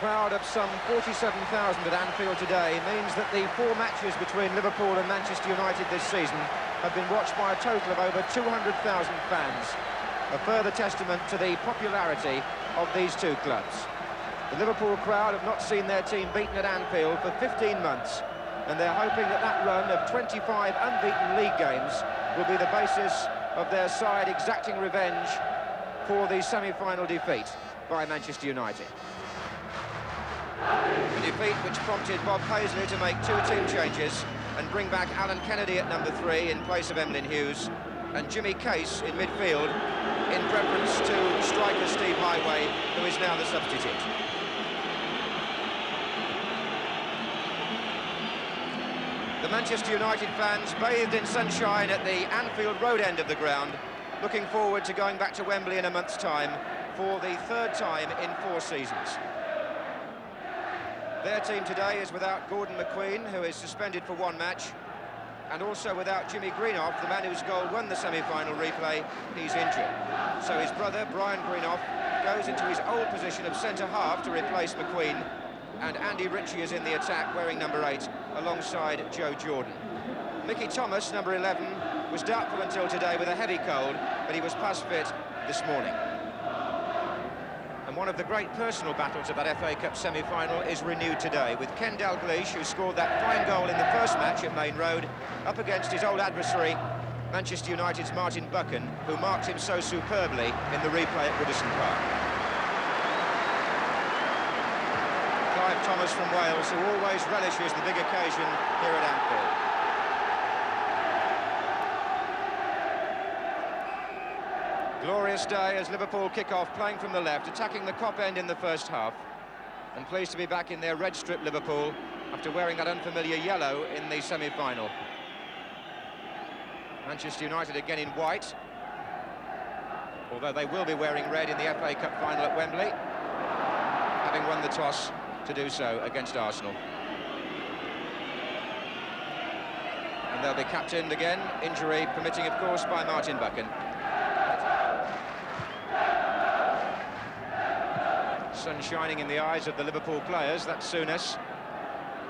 crowd of some 47,000 at Anfield today means that the 4 matches between Liverpool and Manchester United this season have been watched by a total of over 200,000 fans. A further testament to the popularity of these two clubs. The Liverpool crowd have not seen their team beaten at Anfield for 15 months, and they're hoping that that run of 25 unbeaten league games will be the basis of their side exacting revenge for the semi-final defeat by Manchester United. A defeat which prompted Bob Paisley to make 2 team changes and bring back Alan Kennedy at number 3 in place of Emlyn Hughes, and Jimmy Case in midfield in preference to striker Steve Highway, who is now the substitute. The Manchester United fans bathed in sunshine at the Anfield Road end of the ground, looking forward to going back to Wembley in a month's time for the 3rd time in 4 seasons. Their team today is without Gordon McQueen, who is suspended for 1 match, and also without Jimmy Greenough, the man whose goal won the semi-final replay. He's injured. So his brother, Brian Greenough, goes into his old position of centre-half to replace McQueen, and Andy Ritchie is in the attack, wearing number 8, alongside Joe Jordan. Mickey Thomas, number 11, was doubtful until today with a heavy cold, but he was past fit this morning. And one of the great personal battles of that FA Cup semi-final is renewed today, with Ken Dalglish, who scored that fine goal in the first match at Main Road, up against his old adversary, Manchester United's Martin Buchan, who marked him so superbly in the replay at Goodison Park. Clive Thomas from Wales, who always relishes the big occasion here at Anfield. Glorious day as Liverpool kick off, playing from the left, attacking the Kop end in the first half, and pleased to be back in their red strip Liverpool after wearing that unfamiliar yellow in the semi-final. Manchester United again in white, although they will be wearing red in the FA Cup final at Wembley, having won the toss to do so against Arsenal. And they'll be captained again, injury permitting of course by Martin Buchan. Sun shining in the eyes of the Liverpool players. That's Souness.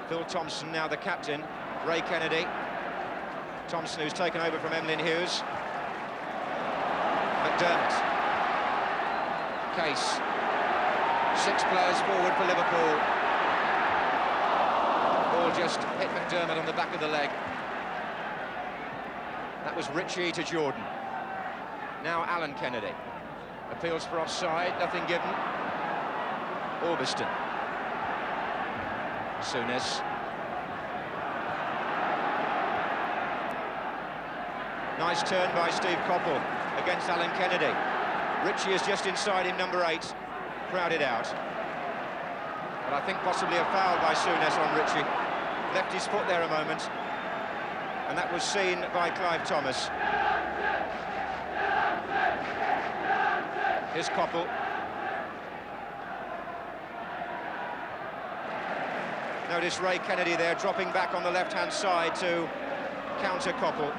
Phil Thompson now the captain. Ray Kennedy. Thompson, who's taken over from Emlyn Hughes. McDermott. Case. 6 players forward for Liverpool. Ball just hit McDermott on the back of the leg. That was Ritchie to Jordan. Now Alan Kennedy. Appeals for offside, nothing given. Orbiston. Souness. Nice turn by Steve Coppell against Alan Kennedy. Ritchie is just inside him, number 8, crowded out. But I think possibly a foul by Souness on Ritchie. Left his foot there a moment, and that was seen by Clive Thomas. Here's Coppell. Notice Ray Kennedy there dropping back on the left-hand side to counter Coppell.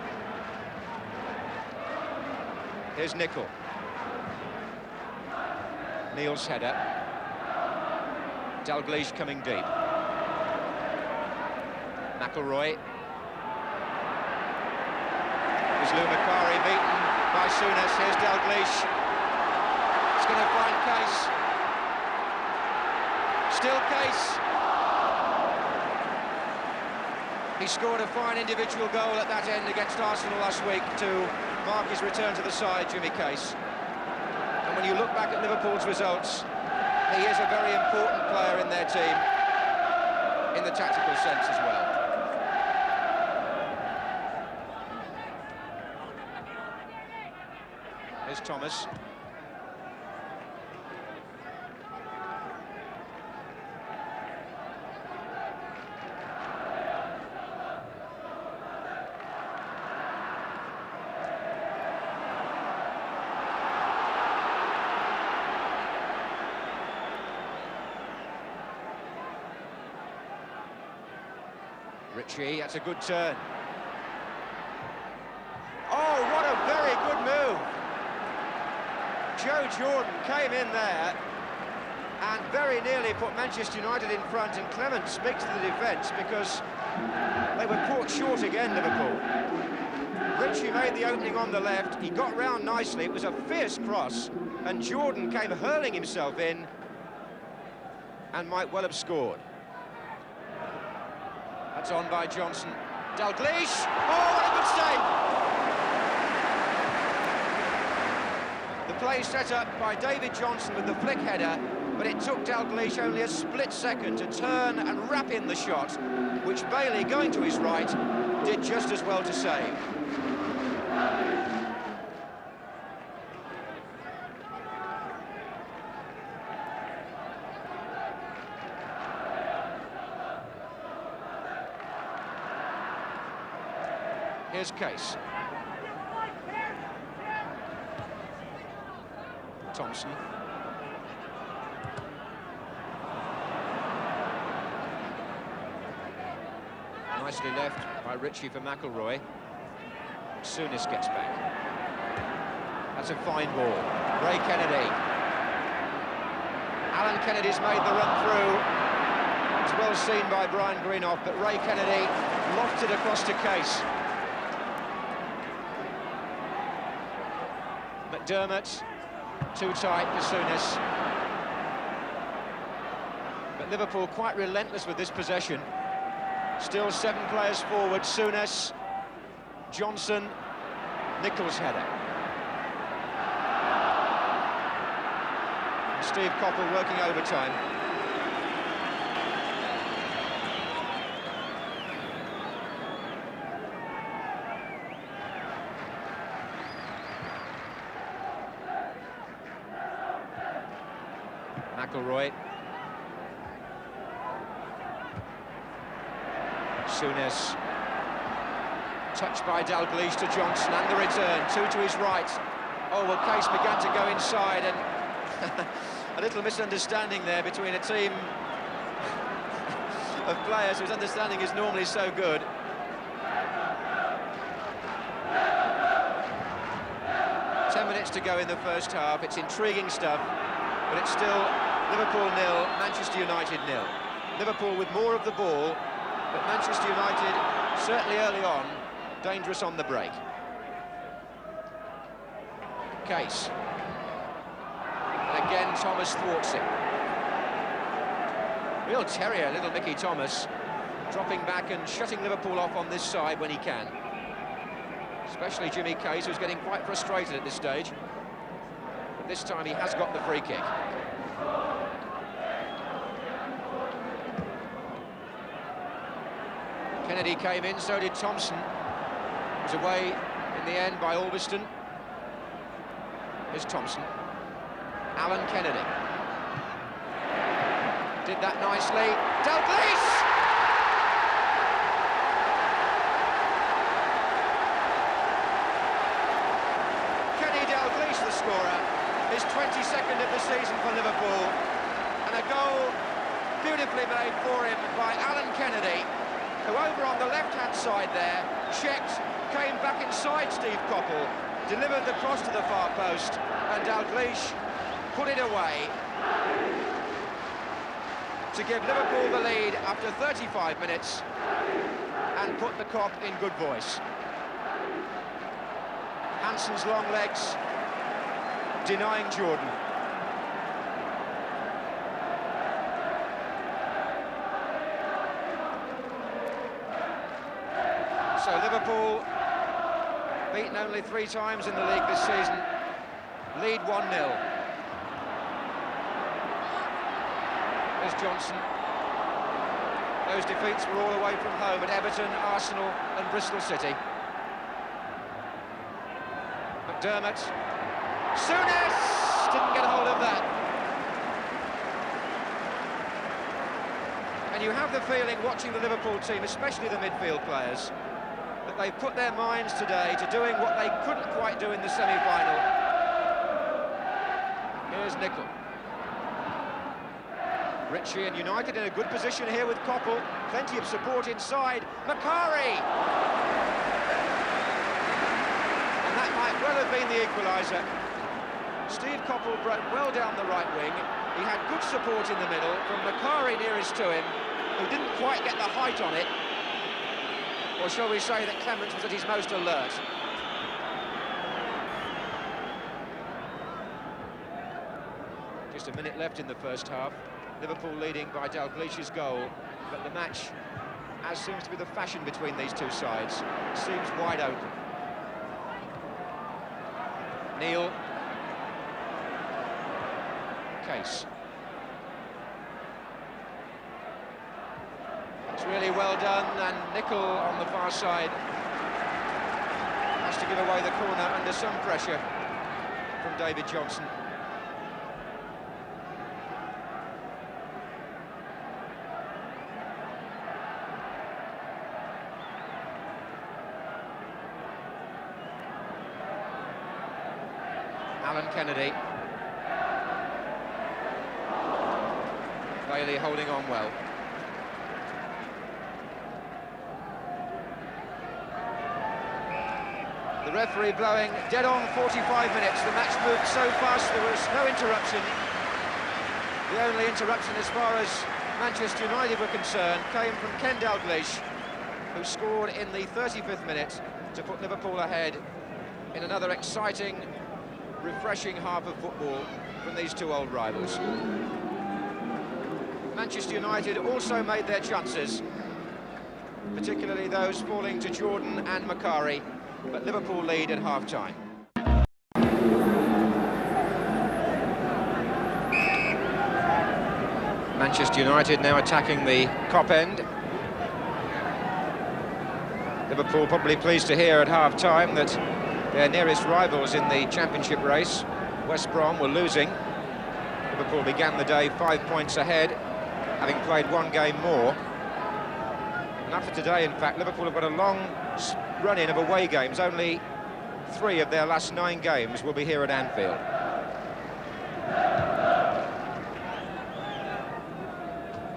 Here's Nicol. Neil's header. Dalglish coming deep. McElroy. There's Lou Macari beaten by Souness. Here's Dalglish. It's going to find Case. Still Case. He scored a fine individual goal at that end against Arsenal last week to mark his return to the side, Jimmy Case. And when you look back at Liverpool's results, he is a very important player in their team, in the tactical sense as well. Here's Thomas. Ritchie, that's a good turn. Oh, what a very good move. Joe Jordan came in there and very nearly put Manchester United in front, and Clement speaks to the defence because they were caught short again, Liverpool. Ritchie made the opening on the left, he got round nicely, it was a fierce cross, and Jordan came hurling himself in and might well have scored. That's on by Johnson. Dalglish! Oh, what a good save! The play set up by David Johnson with the flick header, but it took Dalglish only a split second to turn and wrap in the shot, which Bailey, going to his right, did just as well to save. Here's Case. Thompson. Nicely left by Ritchie for McIlroy. Souness gets back. That's a fine ball. Ray Kennedy. Alan Kennedy's made the run through. It's well seen by Brian Greenough, but Ray Kennedy lofted across to Case. McDermott, too tight for Souness. But Liverpool quite relentless with this possession. Still 7 players forward. Souness, Johnson, Nichols' header. Steve Coppell working overtime. McIlroy. Souness. Touched by Dalglish to Johnson, and the return, 2 to his right. Oh, well, Case began to go inside, and a little misunderstanding there between a team of players whose understanding is normally so good. Minutes to go in the first half. It's intriguing stuff, but it's still Liverpool 0, Manchester United 0. Liverpool with more of the ball, but Manchester United, certainly early on, dangerous on the break. Case. And again, Thomas thwarts him. Real terrier, little Mickey Thomas, dropping back and shutting Liverpool off on this side when he can. Especially Jimmy Case, who's getting quite frustrated at this stage. But this time he has got the free kick. Kennedy came in, so did Thompson. Was away in the end by Alveston. Here's Thompson. Alan Kennedy. Did that nicely. Dalglish! The scorer, his 22nd of the season for Liverpool, and a goal beautifully made for him by Alan Kennedy, who over on the left-hand side there, checked, came back inside Steve Coppell, delivered the cross to the far post, and Dalglish put it away to give Liverpool the lead after 35 minutes and put the Kop in good voice. Hansen's long legs denying Jordan. So Liverpool, beaten only 3 times in the league this season, lead 1-0. There's Johnson. Those defeats were all away from home at Everton, Arsenal and Bristol City. McDermott. Souness didn't get a hold of that. And you have the feeling, watching the Liverpool team, especially the midfield players, that they've put their minds today to doing what they couldn't quite do in the semi-final. Here's Nicholl. Ritchie and United in a good position here with Coppell. Plenty of support inside. Macari! And that might well have been the equaliser. Steve Coppell broke well down the right wing, He had good support in the middle from Macari nearest to him, who didn't quite get the height on it. Or shall we say that Clements was at his most alert. Just a minute left in the first half. Liverpool leading by Dalglish's goal, but the match, as seems to be the fashion between these two sides, seems wide open. Neil. Case. It's really well done, and Nicol on the far side has to give away the corner under some pressure from David Johnson. Alan Kennedy. Bailey holding on well. The referee blowing dead on 45 minutes. The match moved so fast there was no interruption. The only interruption as far as Manchester United were concerned came from Ken Dalglish, who scored in the 35th minute to put Liverpool ahead in another exciting, refreshing half of football from these two old rivals. Manchester United also made their chances, particularly those falling to Jordan and Macari, but Liverpool lead at half-time. Manchester United now attacking the Kop end. Liverpool probably pleased to hear at half-time that their nearest rivals in the championship race, West Brom, were losing. Liverpool began the day 5 points ahead, having played one game more. And after today, in fact, Liverpool have got a long run-in of away games. Only 3 of their last 9 games will be here at Anfield.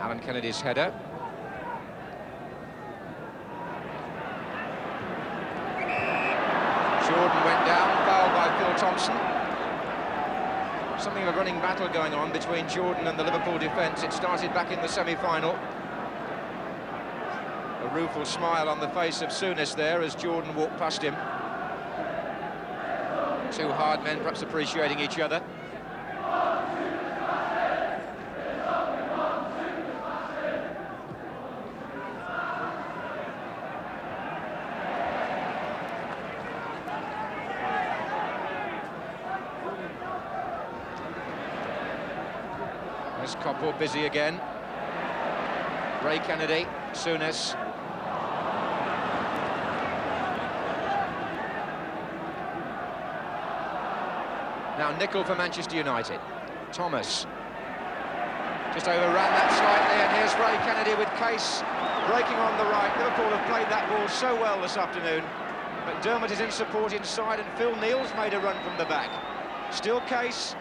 Alan Kennedy's header. Jordan went down, fouled by Phil Thompson. Something of a running battle going on between Jordan and the Liverpool defence. It started back in the semi-final. A rueful smile on the face of Souness there as Jordan walked past him. 2 hard men perhaps appreciating each other. There's Koppel busy again. Ray Kennedy, Souness. Now Nicol for Manchester United. Thomas. Just overran that slightly, and here's Ray Kennedy with Case breaking on the right. Liverpool have played that ball so well this afternoon. McDermott is in support inside, and Phil Neal's made a run from the back. Still Case.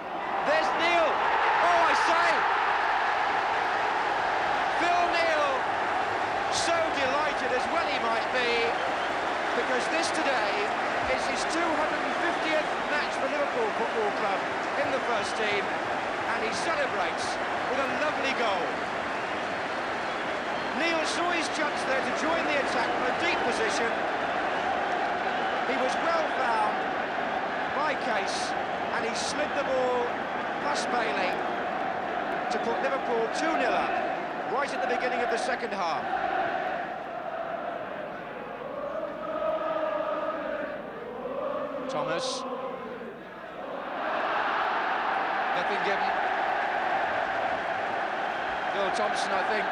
There's Neal! Oh, I say! Phil Neal, so delighted as well he might be, because this today is his 250th match for Liverpool Football Club in the first team, and he celebrates with a lovely goal. Neal saw his chance there to join the attack from a deep position. He was well found by Case, and he slid the ball past Bailey to put Liverpool 2-0 up, right at the beginning of the second half. Thomas. Nothing given. Phil Thompson, I think,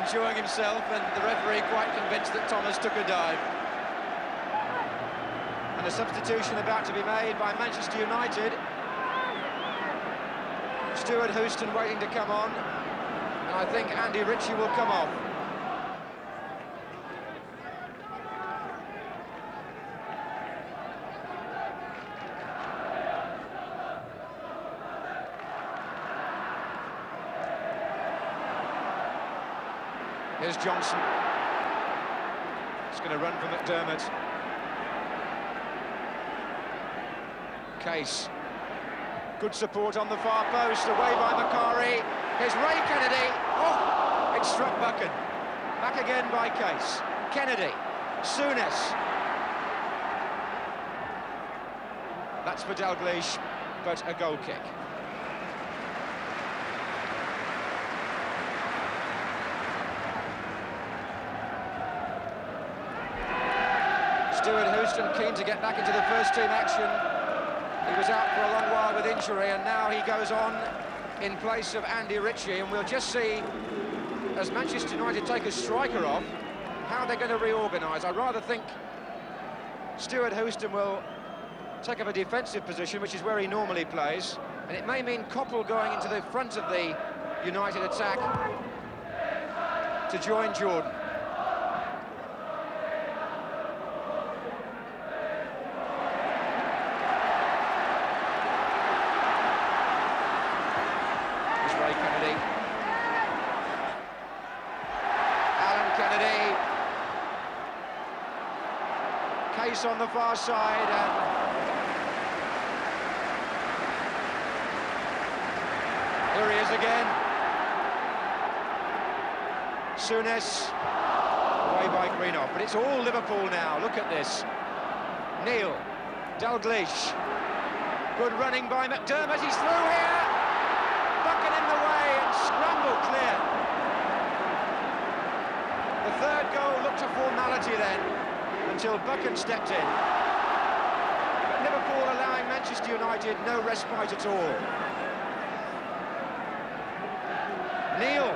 enjoying himself, and the referee quite convinced that Thomas took a dive. And a substitution about to be made by Manchester United. Stuart Houston waiting to come on, and I think Andy Ritchie will come off. Here's Johnson. It's going to run for McDermott. Case. Good support on the far post, away by Macari. Here's Ray Kennedy. Oh, it struck Buchan. Back again by Case. Kennedy. Souness. That's for Dalglish, but a goal kick. Stuart Houston keen to get back into the first team action. He was out for a long while with injury, and now he goes on in place of Andy Ritchie, and we'll just see, as Manchester United take a striker off, how they're going to reorganise. I rather think Stuart Houston will take up a defensive position, which is where he normally plays, and it may mean Koppel going into the front of the United attack to join Jordan. Ray Kennedy. Alan Kennedy. Case on the far side, and here he is again. Souness. Away by Greenough, but it's all Liverpool now. Look at this. Neil. Dalglish. Good running by McDermott. He's through here. Buchan in the way and scramble clear. The third goal looked a formality then, until Buchan stepped in. But Liverpool allowing Manchester United no respite at all. Neil.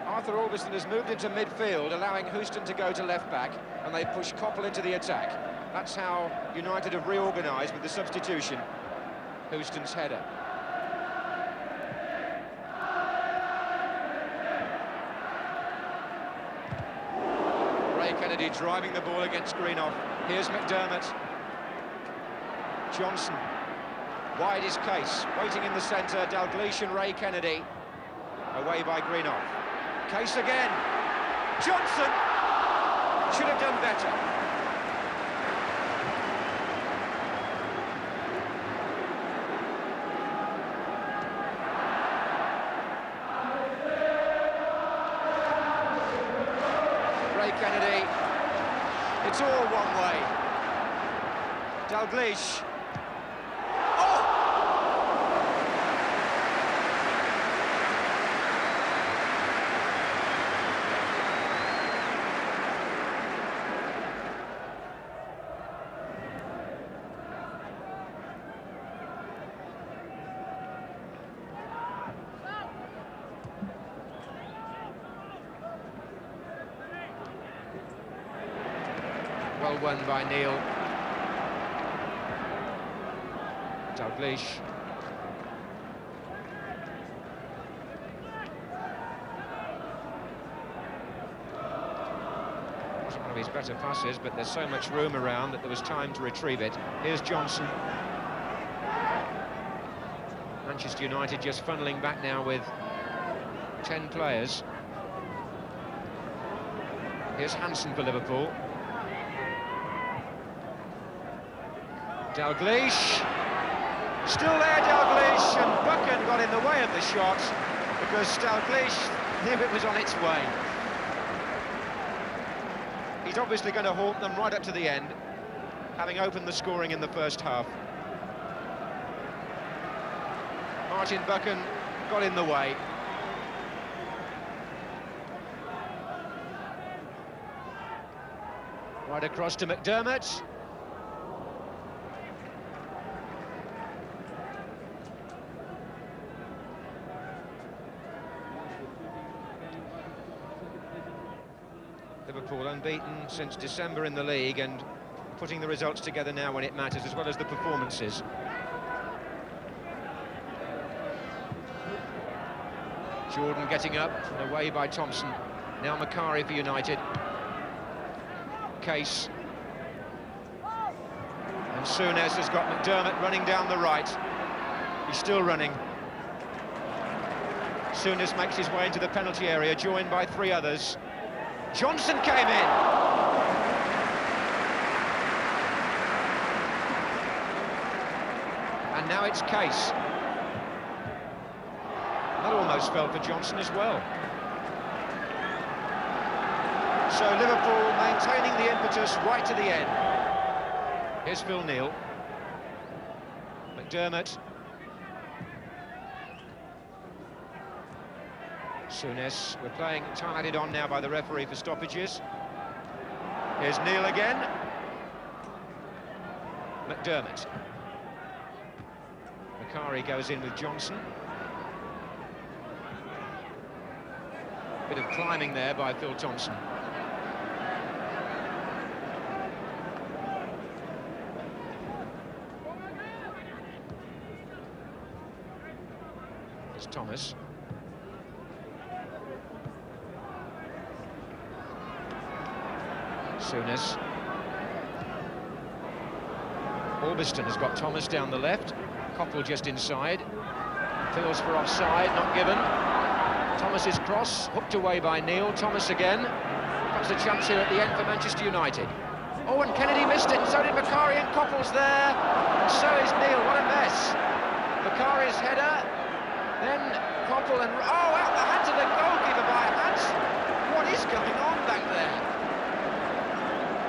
Arthur Augustin has moved into midfield, allowing Houston to go to left-back, and they push Koppel into the attack. That's how United have reorganised with the substitution. Houston's header. Ray Kennedy driving the ball against Greenough. Here's McDermott. Johnson. Wide is Case. Waiting in the centre, Dalglish and Ray Kennedy. Away by Greenough. Case again. Johnson should have done better. Ray Kennedy. It's all one way. Dalglish. Well won by Neil. Dalglish. Wasn't one of his better passes, but there's so much room around that there was time to retrieve it. Here's Johnson. Manchester United just funneling back now with 10 players. Here's Hansen for Liverpool. Dalglish, still there Dalglish, and Buchan got in the way of the shot because Dalglish knew it was on its way. He's obviously going to haunt them right up to the end, having opened the scoring in the first half. Martin Buchan got in the way. Right across to McDermott. Liverpool unbeaten since December in the league and putting the results together now when it matters, as well as the performances. Jordan getting up and away by Thompson. Now Macari for United. case. And Souness has got McDermott running down the right. He's still running. Souness makes his way into the penalty area, joined by 3 others. Johnson came in. And now it's Case. That almost fell for Johnson as well. So Liverpool maintaining the impetus right to the end. Here's Phil Neal. McDermott. Souness, we're playing time added on now by the referee for stoppages. Here's Neal again. McDermott. Macari goes in with Johnson. Bit of climbing there by Phil Thompson. There's Thomas. Souness. Orbiston has got Thomas down the left. Coppell just inside. Feels for offside, not given. Thomas's cross, hooked away by Neal. Thomas again. Comes the chance here at the end for Manchester United. Oh, and Kennedy missed it, and so did Macari, and Coppell's there. And so is Neal, what a mess. Macari's header, then Coppell, and oh, out the hands of the goalkeeper by Hans. What is going on back there?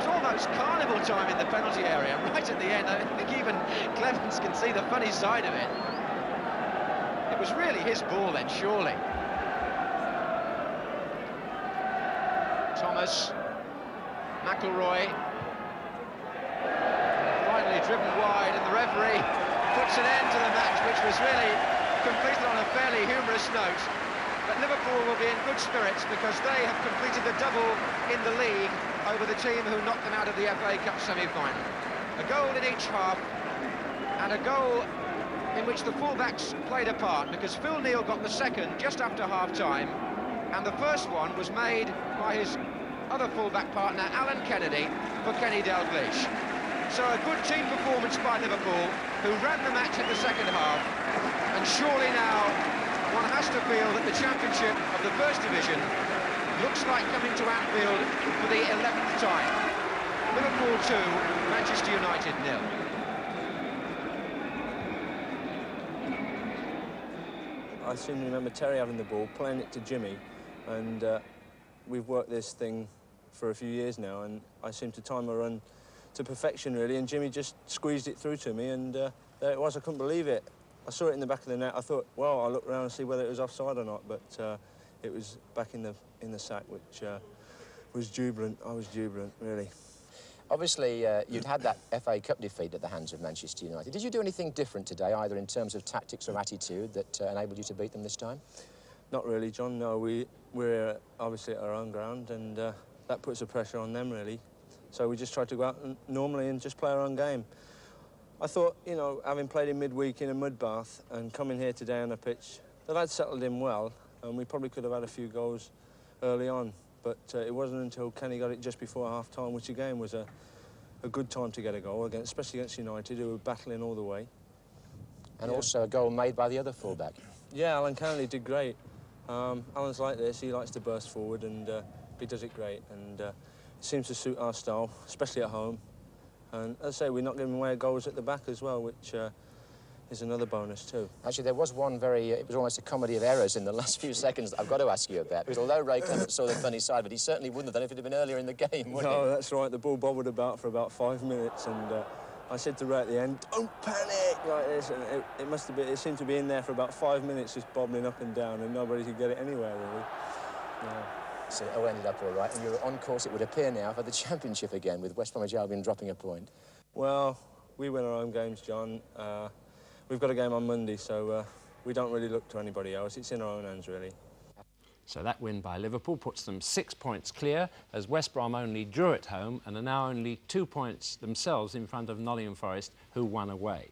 Almost carnival time in the penalty area, right at the end. I think even Clemens can see the funny side of it. It was really his ball then, surely. Thomas, McIlroy, finally driven wide, and the referee puts an end to the match, which was really completed on a fairly humorous note. But Liverpool will be in good spirits because they have completed the double in the league over the team who knocked them out of the FA Cup semi-final. A goal in each half, and a goal in which the full-backs played a part, because Phil Neal got the second just after half-time, and the first one was made by his other full-back partner, Alan Kennedy, for Kenny Dalglish. So a good team performance by Liverpool, who ran the match in the second half, and surely now one has to feel that the championship of the First Division looks like coming to Anfield for the 11th time. Liverpool 2, Manchester United 0. I seem to remember Terry having the ball, playing it to Jimmy, and we've worked this thing for a few years now, and I seem to time a run to perfection, really, and Jimmy just squeezed it through to me, and there it was. I couldn't believe it. I saw it in the back of the net. I thought, well, I'll look around and see whether it was offside or not, but it was back in the sack, which was jubilant. I was jubilant, really. Obviously, you'd had that FA Cup defeat at the hands of Manchester United. Did you do anything different today, either in terms of tactics or attitude, that enabled you to beat them this time? Not really, John. No, we're obviously at our own ground, and that puts the pressure on them, really. So we just tried to go out normally and just play our own game. I thought, you know, having played in midweek in a mud bath and coming here today on a pitch, the lads settled in well, and we probably could have had a few goals early on, but it wasn't until Kenny got it just before half-time, which again was a good time to get a goal, especially against United, who were battling all the way. And also a goal made by the other fullback. Yeah, Alan Kennedy did great. Alan's like this, he likes to burst forward, and he does it great, and it seems to suit our style, especially at home. And as I say, we're not giving away goals at the back as well, which is another bonus too. Actually, there was one it was almost a comedy of errors in the last few seconds that I've got to ask you about. Because although Ray Clement saw the funny side, but he certainly wouldn't have done it if it had been earlier in the game, would he? No, that's right. The ball bobbled about for about 5 minutes, and I said to Ray at the end, "Don't panic!" like this, and it must have been. It seemed to be in there for about 5 minutes, just bobbling up and down, and nobody could get it anywhere really. Yeah. So it all ended up all right, and you're on course, it would appear now, for the Championship again, with West Bromwich Albion dropping a point. Well, we win our own games, John. We've got a game on Monday, so we don't really look to anybody else. It's in our own hands, really. So that win by Liverpool puts them 6 points clear, as West Brom only drew at home and are now only 2 points themselves in front of Nottingham Forest, who won away.